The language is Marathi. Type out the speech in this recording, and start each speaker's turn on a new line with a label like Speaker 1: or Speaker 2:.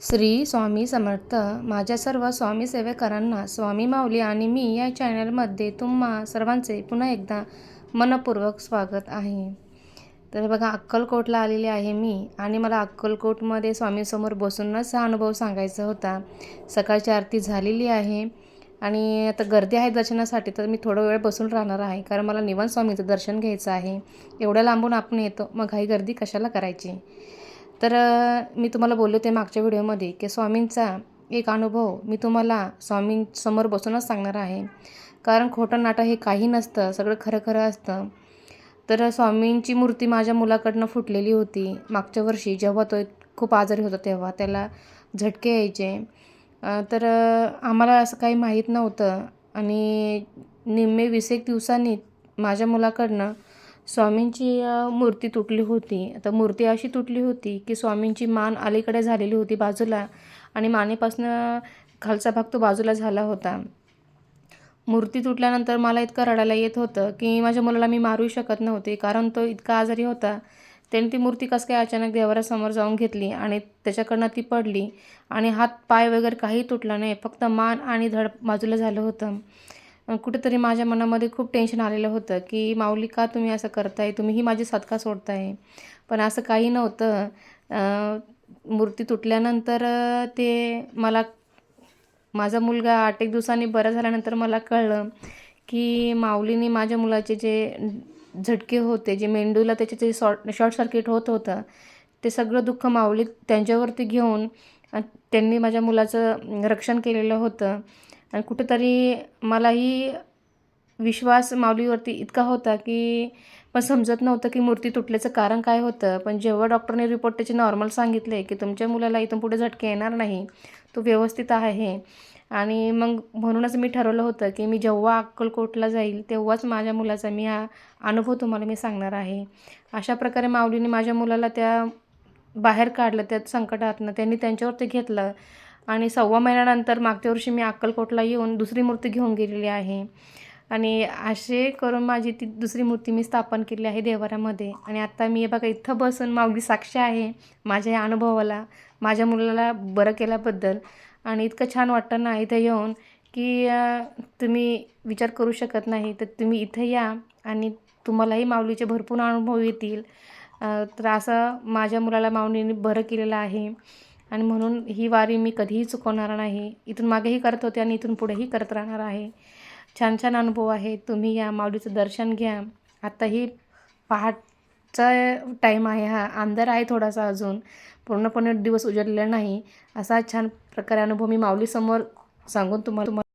Speaker 1: श्री स्वामी समर्थ. माझ्या सर्व स्वामी सेवेकरांना स्वामी माऊली आणि मी या चॅनलमध्ये तुम्हा सर्वांचे पुन्हा एकदा मनपूर्वक स्वागत आहे. तर बघा, अक्कलकोटला आलेली आहे मी आणि मला अक्कलकोटमध्ये स्वामींसमोर बसूनच हा अनुभव सांगायचा होता. सकाळची आरती झालेली आहे आणि आता गर्दी आहे दर्शनासाठी, तर मी थोडा वेळ बसून राहणार आहे, कारण मला निवांत स्वामींचं दर्शन घ्यायचं आहे. एवढ्या लांबून आपण येतो, मग घाई गर्दी कशाला करायची. तर मी तुम्हाला बोलले होते मागच्या व्हिडिओमध्ये की स्वामींचा एक अनुभव मी तुम्हाला स्वामींसमोर बसूनच सांगणार आहे, कारण खोटं नाटं हे काही नसतं, सगळं खरं खरं असतं. तर स्वामींची मूर्ती माझ्या मुलाकडनं फुटलेली होती मागच्या वर्षी, जेव्हा तो खूप आजारी होता तेव्हा त्याला झटके यायचे. तर आम्हाला असं काही माहीत नव्हतं आणि निम्मे 20 दिवसांनी माझ्या मुलाकडनं स्वामींची मूर्ती तुटली होती. आता मूर्ती अशी तुटली होती की स्वामींची मान अलीकडे झालेली होती बाजूला आणि मानेपासनं खालचा भाग तो बाजूला झाला होता. मूर्ती तुटल्यानंतर मला इतकं रडायला येत होतं की माझ्या मुलाला मी मारू शकत नव्हते, कारण तो इतका आजारी होता. त्याने ती मूर्ती कसं काय अचानक देवाऱ्यासमोर जाऊन घेतली आणि त्याच्याकडनं ती पडली आणि हात पाय वगैरे काही तुटला नाही, फक्त मान आणि धड बाजूला झालं होतं. कुठेतरी माझ्या मनामध्ये खूप टेन्शन आलेलं होतं की माऊली, का तुम्ही असं करताय, तुम्हीही माझी साथ का सोडताय. पण असं काही नव्हतं. मूर्ती तुटल्यानंतर ते मला माझा मुलगा 8 एक दिवसांनी बरा झाल्यानंतर मला कळलं की माऊलीने माझ्या मुलाचे जे झटके होते, जे मेंदूला त्याचे जे शॉर्ट सर्किट होत होतं, ते सगळं दुःख माऊली त्यांच्यावरती घेऊन त्यांनी माझ्या मुलाचं रक्षण केलेलं होतं. आणि कुठेतरी मलाही विश्वास माऊलीवरती इतका होता की पण समजत नव्हतं की मूर्ती तुटल्याचं कारण काय होतं. पण जेव्हा डॉक्टरने रिपोर्ट त्याचे नॉर्मल सांगितले की तुमच्या मुलाला इथून पुढे झटके येणार नाही, तो व्यवस्थित आहे. आणि मग म्हणूनच मी ठरवलं होतं की मी जेव्हा अक्कलकोटला जाईल तेव्हाच माझ्या मुलाचा मी हा अनुभव तुम्हाला मी सांगणार आहे. अशा प्रकारे माऊलीने माझ्या मुलाला त्या बाहेर काढलं त्या संकटातनं, त्यांनी त्यांच्यावरती घेतलं. आणि 1.25 महिन्यानंतर मागच्या वर्षी मी अक्कलकोटला येऊन दुसरी मूर्ती घेऊन गेलेली आहे आणि असे करून माझी ती दुसरी मूर्ती मी स्थापन केली आहे देवाऱ्यामध्ये. आणि आता मी बघा इथं बसून माऊली साक्षी आहे माझ्या या अनुभवाला, माझ्या मुलाला बरं केल्याबद्दल. आणि इतकं छान वाटतं ना इथं येऊन की तुम्ही विचार करू शकत नाही. तर तुम्ही इथं या आणि तुम्हालाही माऊलीचे भरपूर अनुभव येतील. तर असं माझ्या मुलाला माऊलीने बरं केलेलं आहे आणि म्हणून ही वारी मी कधीही चुकवणार नाही. इथून मागेही करत होते आणि इथून पुढेही करत राहणार आहे. छान छान अनुभव आहे. तुम्ही या माऊलीचं दर्शन घ्या. आत्ताही पहाटचा टाईम आहे, हा अंधार आहे थोडासा, अजून पूर्णपणे दिवस उजडलेला नाही. असा छान प्रकारे अनुभव मी माऊलीसमोर सांगून तुम्हाला